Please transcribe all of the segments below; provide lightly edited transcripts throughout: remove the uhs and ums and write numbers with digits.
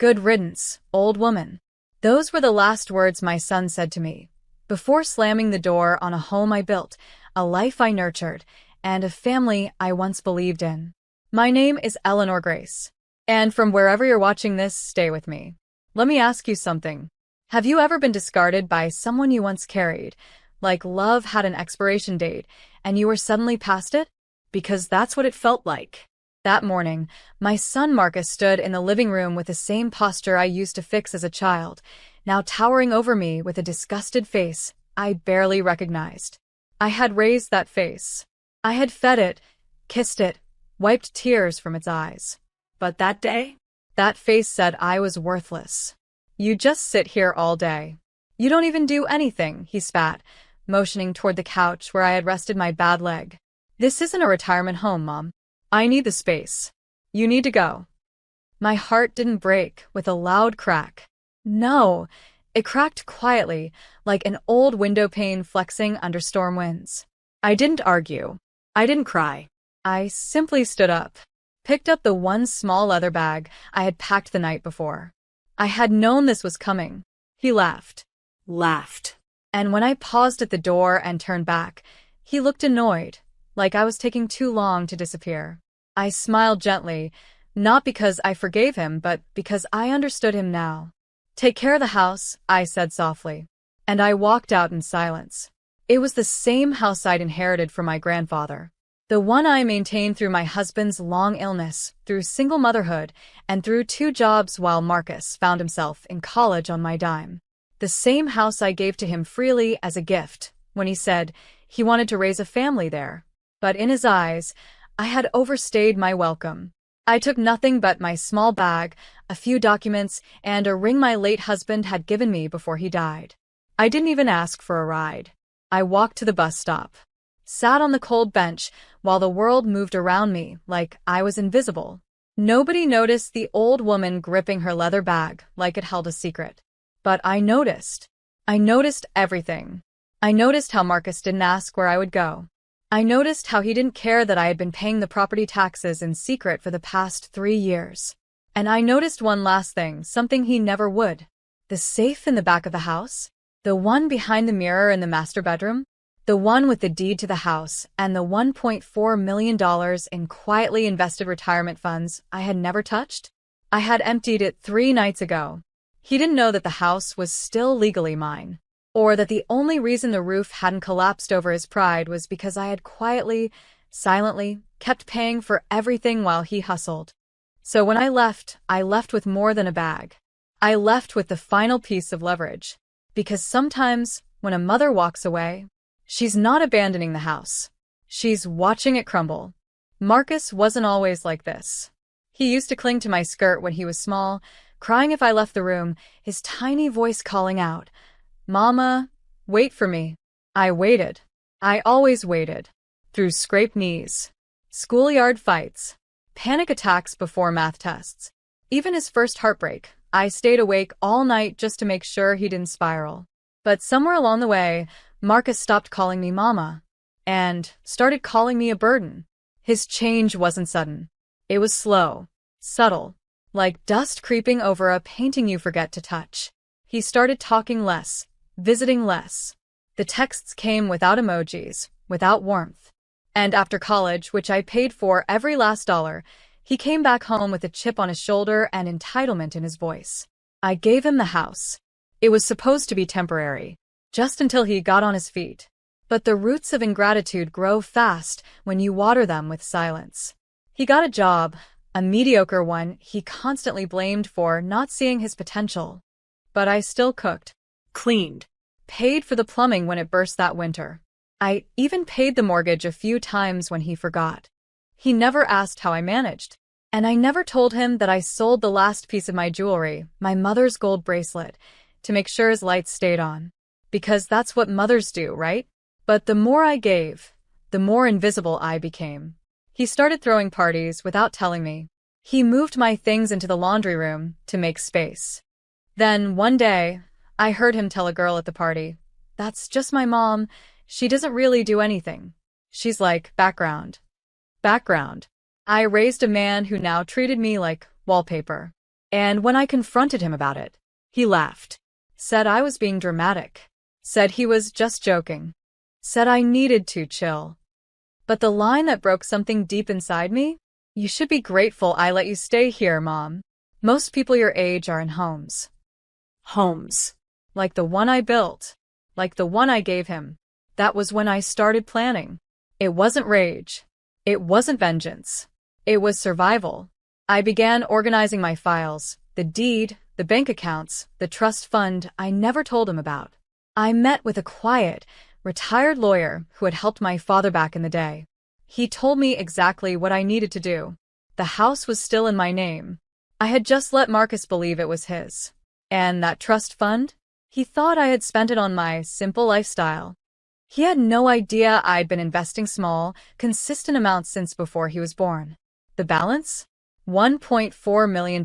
Good riddance, old woman. Those were the last words my son said to me, before slamming the door on a home I built, a life I nurtured, and a family I once believed in. My name is Elanor Grace. And from wherever you're watching this, stay with me. Let me ask you something. Have you ever been discarded by someone you once carried, like love had an expiration date, and you were suddenly past it? Because that's what it felt like. That morning, my son Marcus stood in the living room with the same posture I used to fix as a child, now towering over me with a disgusted face I barely recognized. I had raised that face. I had fed it, kissed it, wiped tears from its eyes. But that day, that face said I was worthless. You just sit here all day. You don't even do anything, he spat, motioning toward the couch where I had rested my bad leg. This isn't a retirement home, Mom. I need the space. You need to go. My heart didn't break with a loud crack. No, it cracked quietly, like an old window pane flexing under storm winds. I didn't argue. I didn't cry. I simply stood up, picked up the one small leather bag I had packed the night before. I had known this was coming. He laughed. And when I paused at the door and turned back, he looked annoyed, like I was taking too long to disappear. I smiled gently, not because I forgave him, but because I understood him now. Take care of the house, I said softly. And I walked out in silence. It was the same house I'd inherited from my grandfather. The one I maintained through my husband's long illness, through single motherhood, and through 2 jobs while Marcus found himself in college on my dime. The same house I gave to him freely as a gift, when he said he wanted to raise a family there. But in his eyes, I had overstayed my welcome. I took nothing but my small bag, a few documents, and a ring my late husband had given me before he died. I didn't even ask for a ride. I walked to the bus stop, sat on the cold bench while the world moved around me like I was invisible. Nobody noticed the old woman gripping her leather bag like it held a secret. But I noticed. I noticed everything. I noticed how Marcus didn't ask where I would go. I noticed how he didn't care that I had been paying the property taxes in secret for the past 3 years. And I noticed one last thing, something he never would. The safe in the back of the house? The one behind the mirror in the master bedroom? The one with the deed to the house and the $1.4 million in quietly invested retirement funds I had never touched? I had emptied it 3 nights ago. He didn't know that the house was still legally mine, or that the only reason the roof hadn't collapsed over his pride was because I had quietly, silently, kept paying for everything while he hustled. So when I left with more than a bag. I left with the final piece of leverage. Because sometimes, when a mother walks away, she's not abandoning the house. She's watching it crumble. Marcus wasn't always like this. He used to cling to my skirt when he was small, crying if I left the room, his tiny voice calling out, "Mama, wait for me." I waited. I always waited. Through scraped knees, schoolyard fights, panic attacks before math tests. Even his first heartbreak, I stayed awake all night just to make sure he didn't spiral. But somewhere along the way, Marcus stopped calling me Mama and started calling me a burden. His change wasn't sudden. It was slow, subtle, like dust creeping over a painting you forget to touch. He started talking less, visiting less. The texts came without emojis, without warmth. And after college, which I paid for every last dollar, he came back home with a chip on his shoulder and entitlement in his voice. I gave him the house. It was supposed to be temporary, just until he got on his feet. But the roots of ingratitude grow fast when you water them with silence. He got a job, a mediocre one he constantly blamed for not seeing his potential. But I still cooked, cleaned, paid for the plumbing when it burst that winter. I even paid the mortgage a few times when he forgot. He never asked how I managed. And I never told him that I sold the last piece of my jewelry, my mother's gold bracelet, to make sure his lights stayed on. Because that's what mothers do, right? But the more I gave, the more invisible I became. He started throwing parties without telling me. He moved my things into the laundry room to make space. Then, one day, I heard him tell a girl at the party, "That's just my mom. She doesn't really do anything. She's like background." Background. I raised a man who now treated me like wallpaper. And when I confronted him about it, he laughed. Said I was being dramatic. Said he was just joking. Said I needed to chill. But the line that broke something deep inside me? You should be grateful I let you stay here, Mom. Most people your age are in homes. Homes. Like the one I built. Like the one I gave him. That was when I started planning. It wasn't rage. It wasn't vengeance. It was survival. I began organizing my files, the deed, the bank accounts, the trust fund I never told him about. I met with a quiet, retired lawyer who had helped my father back in the day. He told me exactly what I needed to do. The house was still in my name. I had just let Marcus believe it was his. And that trust fund? He thought I had spent it on my simple lifestyle. He had no idea I'd been investing small, consistent amounts since before he was born. The balance? $1.4 million.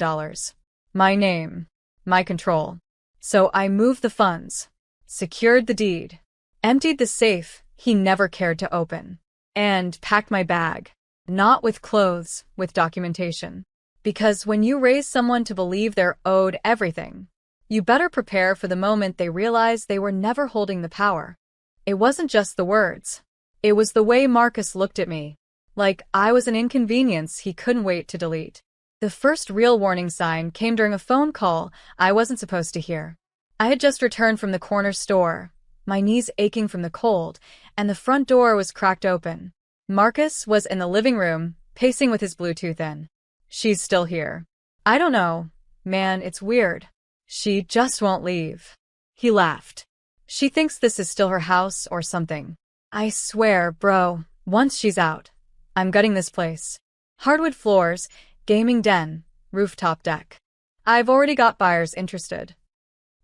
My name. My control. So I moved the funds. Secured the deed. Emptied the safe he never cared to open. And packed my bag. Not with clothes, with documentation. Because when you raise someone to believe they're owed everything, you better prepare for the moment they realize they were never holding the power. It wasn't just the words. It was the way Marcus looked at me. Like I was an inconvenience he couldn't wait to delete. The first real warning sign came during a phone call I wasn't supposed to hear. I had just returned from the corner store, my knees aching from the cold, and the front door was cracked open. Marcus was in the living room, pacing with his Bluetooth in. She's still here. I don't know. Man, it's weird. She just won't leave. He laughed. She thinks this is still her house or something. I swear, bro, once she's out, I'm gutting this place. Hardwood floors, gaming den, rooftop deck. I've already got buyers interested.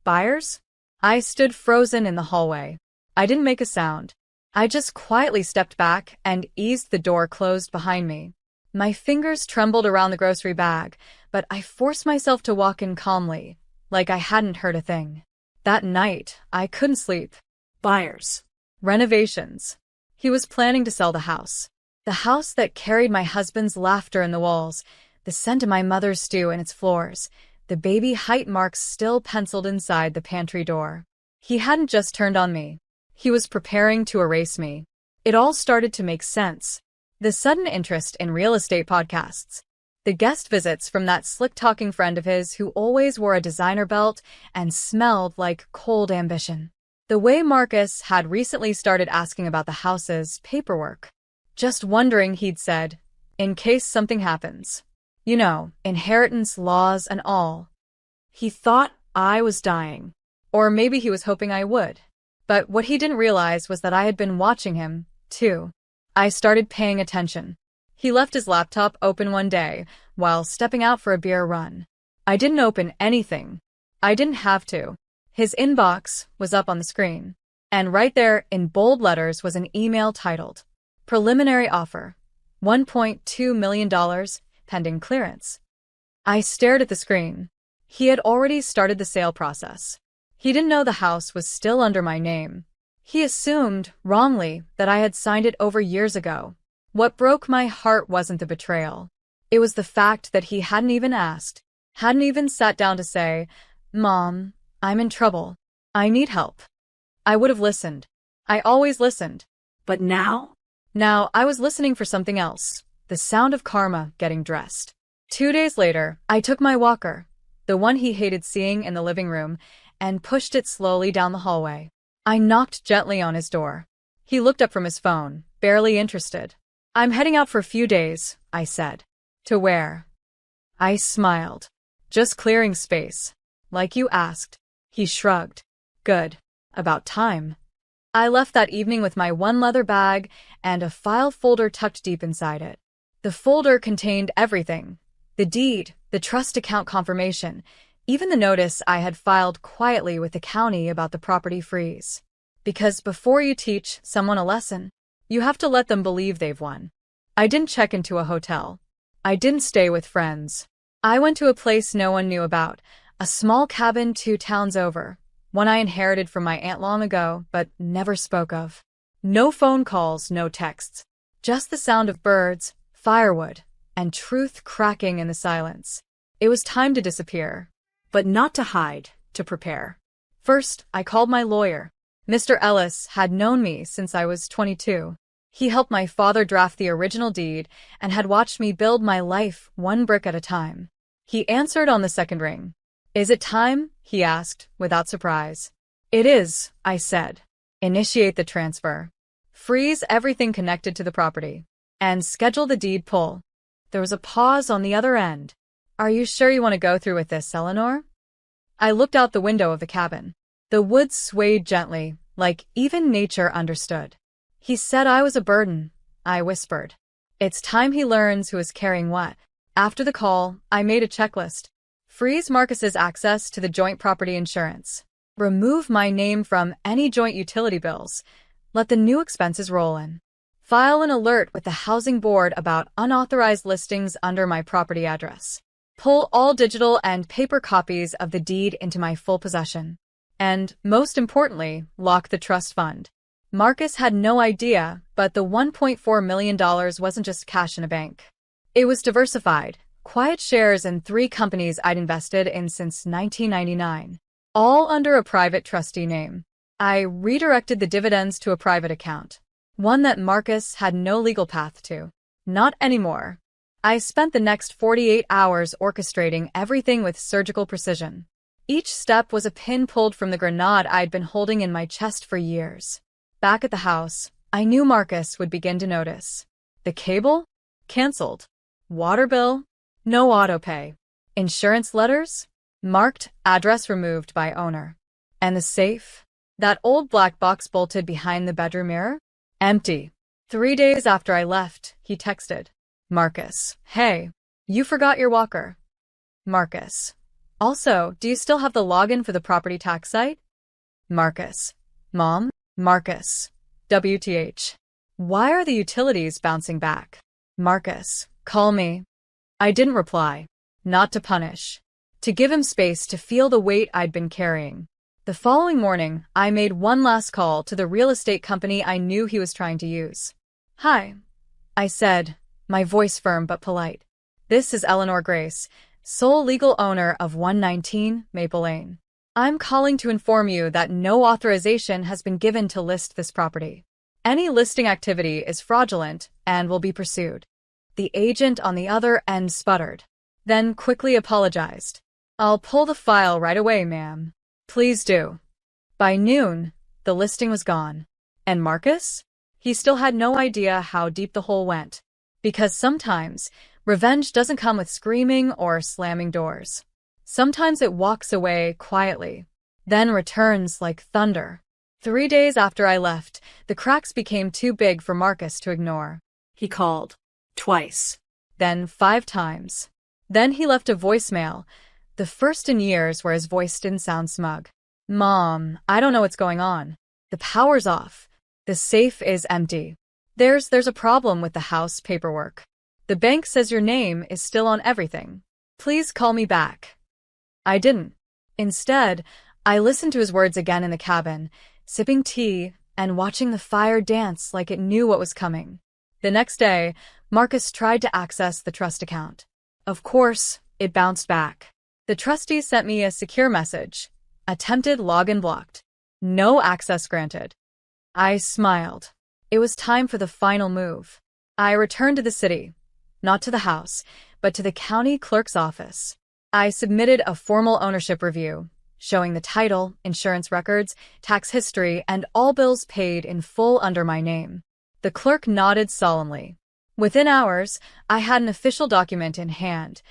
Buyers? I stood frozen in the hallway. I didn't make a sound. I just quietly stepped back and eased the door closed behind me. My fingers trembled around the grocery bag, but I forced myself to walk in calmly, like I hadn't heard a thing. That night, I couldn't sleep. Buyers. Renovations. He was planning to sell the house. The house that carried my husband's laughter in the walls, the scent of my mother's stew in its floors, the baby height marks still penciled inside the pantry door. He hadn't just turned on me. He was preparing to erase me. It all started to make sense. The sudden interest in real estate podcasts. The guest visits from that slick-talking friend of his who always wore a designer belt and smelled like cold ambition. The way Marcus had recently started asking about the house's paperwork. Just wondering, he'd said, in case something happens. You know, inheritance laws and all. He thought I was dying. Or maybe he was hoping I would. But what he didn't realize was that I had been watching him, too. I started paying attention. He left his laptop open one day while stepping out for a beer run. I didn't open anything. I didn't have to. His inbox was up on the screen. And right there in bold letters was an email titled, Preliminary Offer. $1.2 million, pending clearance. I stared at the screen. He had already started the sale process. He didn't know the house was still under my name. He assumed, wrongly, that I had signed it over years ago. What broke my heart wasn't the betrayal. It was the fact that he hadn't even asked, hadn't even sat down to say, Mom, I'm in trouble. I need help. I would have listened. I always listened. But now? Now I was listening for something else. The sound of Karma getting dressed. 2 days later, I took my walker, the one he hated seeing in the living room, and pushed it slowly down the hallway. I knocked gently on his door. He looked up from his phone, barely interested. I'm heading out for a few days, I said. To where? I smiled. Just clearing space. Like you asked. He shrugged. Good. About time. I left that evening with my one leather bag and a file folder tucked deep inside it. The folder contained everything. The deed, the trust account confirmation, even the notice I had filed quietly with the county about the property freeze. Because before you teach someone a lesson, you have to let them believe they've won. I didn't check into a hotel. I didn't stay with friends. I went to a place no one knew about, a small cabin 2 towns over, one I inherited from my aunt long ago but never spoke of. No phone calls, no texts. Just the sound of birds, firewood, and truth cracking in the silence. It was time to disappear. But not to hide, to prepare. First, I called my lawyer. Mr. Ellis had known me since I was 22. He helped my father draft the original deed and had watched me build my life one brick at a time. He answered on the second ring. "Is it time?" he asked, without surprise. "It is," I said. "Initiate the transfer. Freeze everything connected to the property. And schedule the deed pull." There was a pause on the other end. "Are you sure you want to go through with this, Elanor?" I looked out the window of the cabin. The woods swayed gently, like even nature understood. "He said I was a burden," I whispered. "It's time he learns who is carrying what." After the call, I made a checklist. Freeze Marcus's access to the joint property insurance. Remove my name from any joint utility bills. Let the new expenses roll in. File an alert with the housing board about unauthorized listings under my property address. Pull all digital and paper copies of the deed into my full possession. And, most importantly, lock the trust fund. Marcus had no idea, but the $1.4 million wasn't just cash in a bank. It was diversified, quiet shares in 3 companies I'd invested in since 1999, all under a private trustee name. I redirected the dividends to a private account, one that Marcus had no legal path to. Not anymore. I spent the next 48 hours orchestrating everything with surgical precision. Each step was a pin pulled from the grenade I'd been holding in my chest for years. Back at the house, I knew Marcus would begin to notice. The cable? Cancelled. Water bill? No autopay. Insurance letters? Marked, address removed by owner. And the safe? That old black box bolted behind the bedroom mirror? Empty. 3 days after I left, he texted. "Marcus, hey, you forgot your walker." Marcus. "Also, do you still have the login for the property tax site?" Marcus. "Mom?" Marcus. "WTH. Why are the utilities bouncing back?" Marcus. "Call me." I didn't reply. Not to punish. To give him space to feel the weight I'd been carrying. The following morning, I made one last call to the real estate company I knew he was trying to use. "Hi," I said, my voice firm but polite. "This is Elanor Grace, sole legal owner of 119 Maple Lane. I'm calling to inform you that no authorization has been given to list this property. Any listing activity is fraudulent and will be pursued." The agent on the other end sputtered, then quickly apologized. "I'll pull the file right away, ma'am." "Please do." By noon, the listing was gone. And Marcus? He still had no idea how deep the hole went. Because sometimes, revenge doesn't come with screaming or slamming doors. Sometimes it walks away quietly, then returns like thunder. 3 days after I left, the cracks became too big for Marcus to ignore. He called. Twice. Then 5 times. Then he left a voicemail, the first in years where his voice didn't sound smug. "Mom, I don't know what's going on. The power's off. The safe is empty. There's a problem with the house paperwork. The bank says your name is still on everything. Please call me back." I didn't. Instead, I listened to his words again in the cabin, sipping tea and watching the fire dance like it knew what was coming. The next day, Marcus tried to access the trust account. Of course, it bounced back. The trustee sent me a secure message. Attempted login blocked. No access granted. I smiled. It was time for the final move. I returned to the city. Not to the house, but to the county clerk's office. I submitted a formal ownership review, showing the title, insurance records, tax history, and all bills paid in full under my name. The clerk nodded solemnly. Within hours, I had an official document in hand,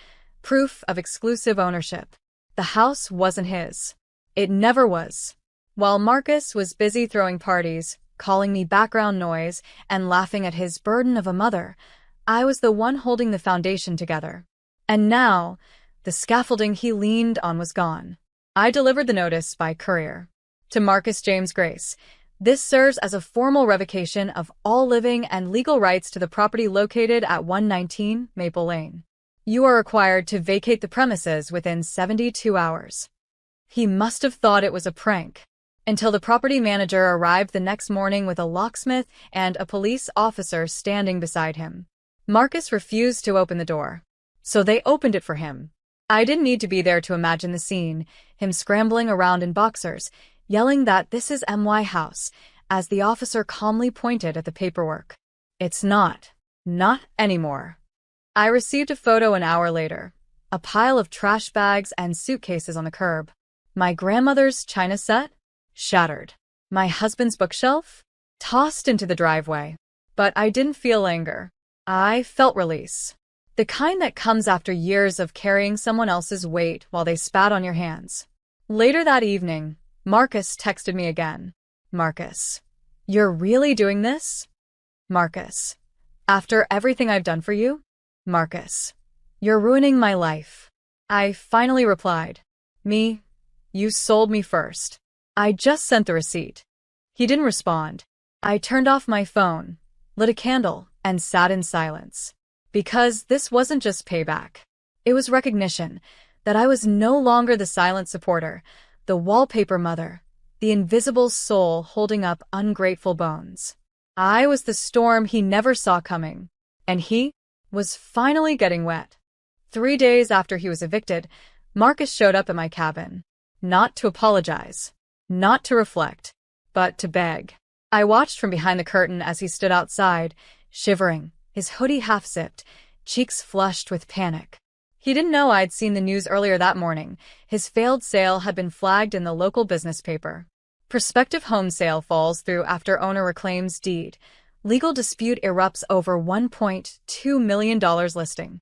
proof of exclusive ownership. The house wasn't his. It never was. While Marcus was busy throwing parties, calling me background noise, and laughing at his burden of a mother, I was the one holding the foundation together. And now, the scaffolding he leaned on was gone. I delivered the notice by courier. To Marcus James Grace, this serves as a formal revocation of all living and legal rights to the property located at 119 Maple Lane. You are required to vacate the premises within 72 hours. He must have thought it was a prank. Until the property manager arrived the next morning with a locksmith and a police officer standing beside him. Marcus refused to open the door, so they opened it for him. I didn't need to be there to imagine the scene, him scrambling around in boxers, yelling that this is MY house, as the officer calmly pointed at the paperwork. It's not. Not anymore. I received a photo an hour later. A pile of trash bags and suitcases on the curb. My grandmother's china set? Shattered. My husband's bookshelf? Tossed into the driveway. But I didn't feel anger. I felt release. The kind that comes after years of carrying someone else's weight while they spat on your hands. Later that evening, Marcus texted me again. Marcus, you're really doing this? Marcus, after everything I've done for you? Marcus, you're ruining my life. I finally replied. Me? You sold me first. I just sent the receipt. He didn't respond. I turned off my phone, lit a candle, and sat in silence. Because this wasn't just payback. It was recognition that I was no longer the silent supporter, the wallpaper mother, the invisible soul holding up ungrateful bones. I was the storm he never saw coming, and he was finally getting wet. 3 days after he was evicted, Marcus showed up at my cabin. Not to apologize, not to reflect, but to beg. I watched from behind the curtain as he stood outside, shivering, his hoodie half-zipped, cheeks flushed with panic. He didn't know I'd seen the news earlier that morning. His failed sale had been flagged in the local business paper. Prospective home sale falls through after owner reclaims deed. Legal dispute erupts over $1.2 million listing.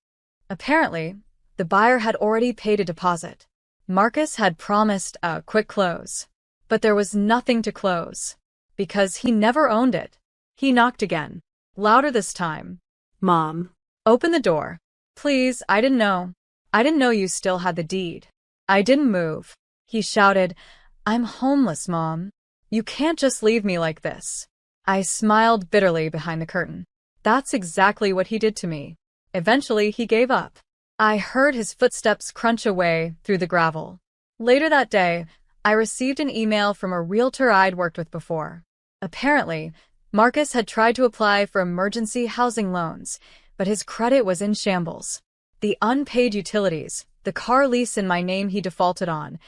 Apparently, the buyer had already paid a deposit. Marcus had promised a quick close. But there was nothing to close. Because he never owned it. He knocked again. Louder this time. Mom. Open the door. Please, I didn't know. I didn't know you still had the deed. I didn't move. He shouted, I'm homeless, Mom. You can't just leave me like this. I smiled bitterly behind the curtain. That's exactly what he did to me. Eventually, he gave up. I heard his footsteps crunch away through the gravel. Later that day, I received an email from a realtor I'd worked with before. Apparently, Marcus had tried to apply for emergency housing loans, but his credit was in shambles. The unpaid utilities, the car lease in my name he defaulted on,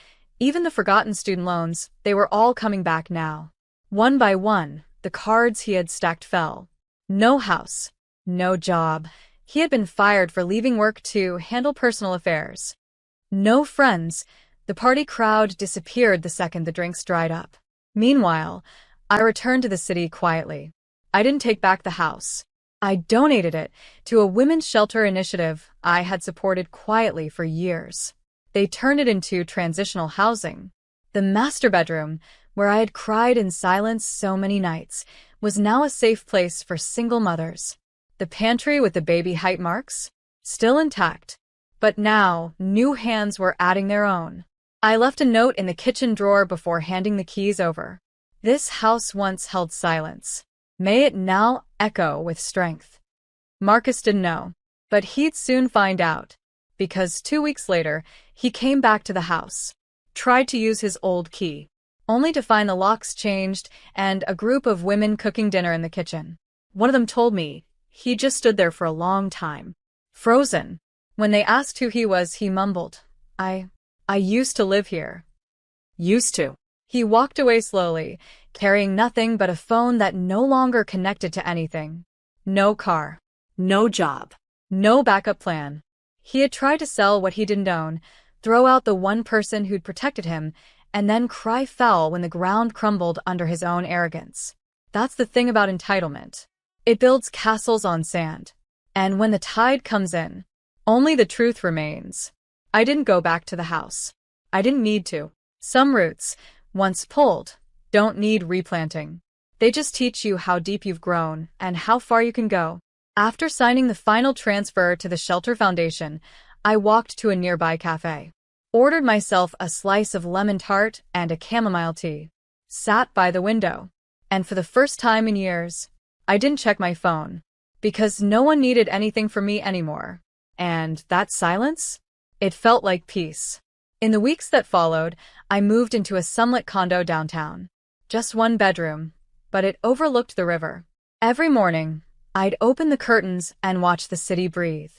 even the forgotten student loans, they were all coming back now. One by one, the cards he had stacked fell. No house, no job. He had been fired for leaving work to handle personal affairs. No friends. The party crowd disappeared the second the drinks dried up. Meanwhile, I returned to the city quietly. I didn't take back the house. I donated it to a women's shelter initiative I had supported quietly for years. They turned it into transitional housing. The master bedroom, where I had cried in silence so many nights, was now a safe place for single mothers. The pantry with the baby height marks? Still intact. But now, new hands were adding their own. I left a note in the kitchen drawer before handing the keys over. This house once held silence. May it now echo with strength. Marcus didn't know, but he'd soon find out. Because 2 weeks later, he came back to the house. Tried to use his old key. Only to find the locks changed and a group of women cooking dinner in the kitchen. One of them told me he just stood there for a long time. Frozen. When they asked who he was, he mumbled, I used to live here. Used to. He walked away slowly, carrying nothing but a phone that no longer connected to anything. No car. No job. No backup plan. He had tried to sell what he didn't own, throw out the one person who'd protected him, and then cry foul when the ground crumbled under his own arrogance. That's the thing about entitlement. It builds castles on sand. And when the tide comes in, only the truth remains. I didn't go back to the house. I didn't need to. Some roots, once pulled, don't need replanting. They just teach you how deep you've grown and how far you can go. After signing the final transfer to the Shelter Foundation, I walked to a nearby cafe. Ordered myself a slice of lemon tart and a chamomile tea. Sat by the window. And for the first time in years, I didn't check my phone. Because no one needed anything from me anymore. And that silence? It felt like peace. In the weeks that followed, I moved into a sunlit condo downtown. Just one bedroom, but it overlooked the river. Every morning, I'd open the curtains and watch the city breathe.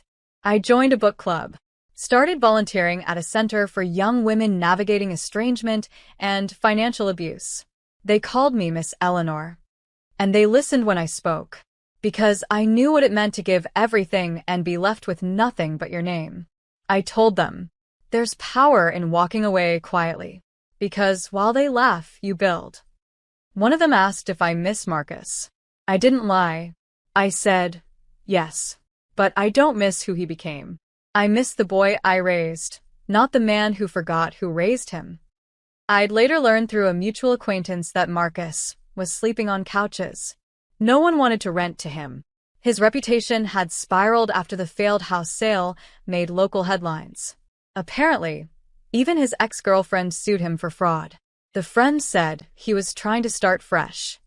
I joined a book club. Started volunteering at a center for young women navigating estrangement and financial abuse. They called me Miss Elanor. And they listened when I spoke, because I knew what it meant to give everything and be left with nothing but your name. I told them, there's power in walking away quietly, because while they laugh, you build. One of them asked if I miss Marcus. I didn't lie. I said, yes, but I don't miss who he became. I miss the boy I raised, not the man who forgot who raised him. I'd later learned through a mutual acquaintance that Marcus was sleeping on couches. No one wanted to rent to him. His reputation had spiraled after the failed house sale made local headlines. Apparently, even his ex-girlfriend sued him for fraud. The friend said he was trying to start fresh.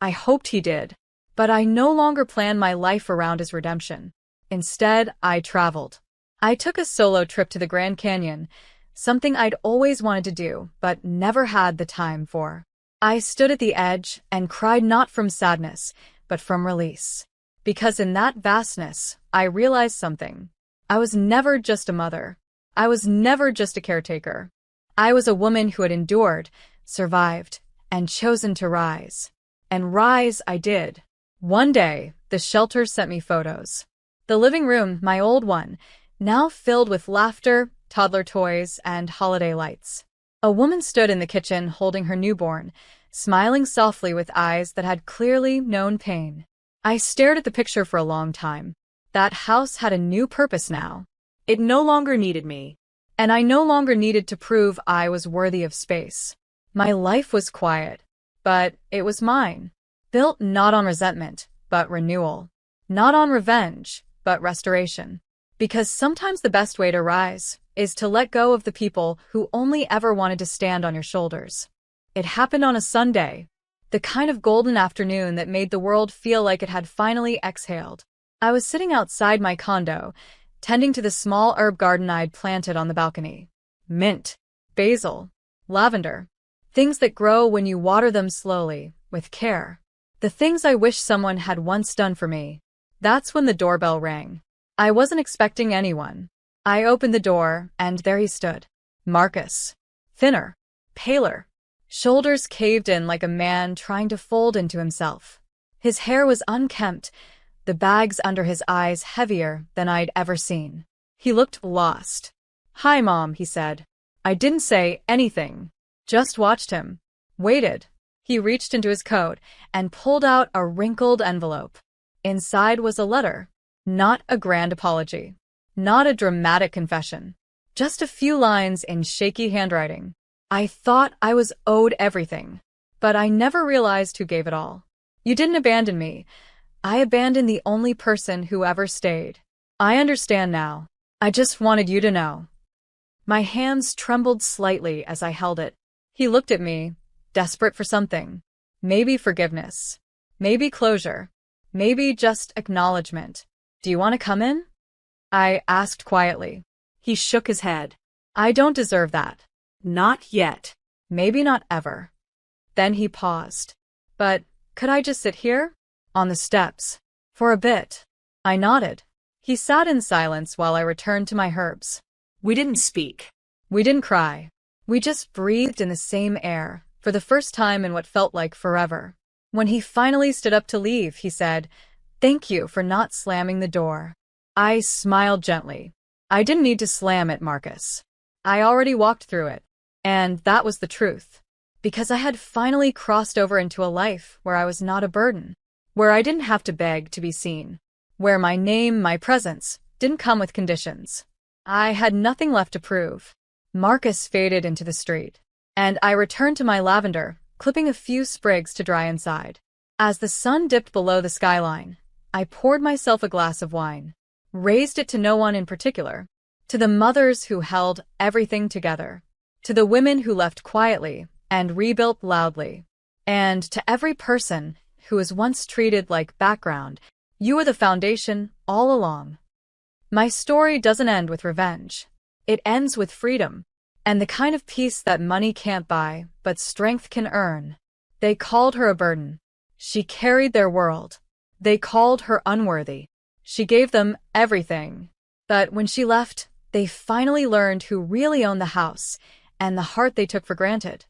I hoped he did, but I no longer planned my life around his redemption. Instead, I traveled. I took a solo trip to the Grand Canyon, something I'd always wanted to do, but never had the time for. I stood at the edge and cried not from sadness, but from release. Because in that vastness, I realized something. I was never just a mother. I was never just a caretaker. I was a woman who had endured, survived, and chosen to rise. And rise I did. One day, the shelter sent me photos. The living room, my old one, now filled with laughter, toddler toys, and holiday lights. A woman stood in the kitchen holding her newborn, smiling softly with eyes that had clearly known pain. I stared at the picture for a long time. That house had a new purpose now. It no longer needed me. And I no longer needed to prove I was worthy of space. My life was quiet, but it was mine. Built not on resentment, but renewal. Not on revenge, but restoration. Because sometimes the best way to rise is to let go of the people who only ever wanted to stand on your shoulders. It happened on a Sunday, the kind of golden afternoon that made the world feel like it had finally exhaled. I was sitting outside my condo, tending to the small herb garden I'd planted on the balcony. Mint, basil, lavender. Things that grow when you water them slowly, with care. The things I wish someone had once done for me. That's when the doorbell rang. I wasn't expecting anyone. I opened the door, and there he stood. Marcus. Thinner. Paler. Shoulders caved in like a man trying to fold into himself. His hair was unkempt, the bags under his eyes heavier than I'd ever seen. He looked lost. "Hi, Mom," he said. I didn't say anything. Just watched him. Waited. He reached into his coat and pulled out a wrinkled envelope. Inside was a letter. Not a grand apology. Not a dramatic confession. Just a few lines in shaky handwriting. I thought I was owed everything. But I never realized who gave it all. You didn't abandon me. I abandoned the only person who ever stayed. I understand now. I just wanted you to know. My hands trembled slightly as I held it. He looked at me, desperate for something. Maybe forgiveness. Maybe closure. Maybe just acknowledgement. "Do you want to come in?" I asked quietly. He shook his head. "I don't deserve that. Not yet. Maybe not ever." Then he paused. "But could I just sit here? On the steps? For a bit?" I nodded. He sat in silence while I returned to my herbs. We didn't speak. We didn't cry. We just breathed in the same air, for the first time in what felt like forever. When he finally stood up to leave, he said, "Thank you for not slamming the door." I smiled gently. I didn't need to slam it, Marcus. I already walked through it. And that was the truth. Because I had finally crossed over into a life where I was not a burden. Where I didn't have to beg to be seen. Where my name, my presence, didn't come with conditions. I had nothing left to prove. Marcus faded into the street. And I returned to my lavender, clipping a few sprigs to dry inside. As the sun dipped below the skyline, I poured myself a glass of wine. Raised it to no one in particular. To the mothers who held everything together. To the women who left quietly and rebuilt loudly. And to every person who was once treated like background, you were the foundation all along. My story doesn't end with revenge. It ends with freedom. And the kind of peace that money can't buy, but strength can earn. They called her a burden. She carried their world. They called her unworthy. She gave them everything. But when she left, They finally learned who really owned the house and the heart they took for granted.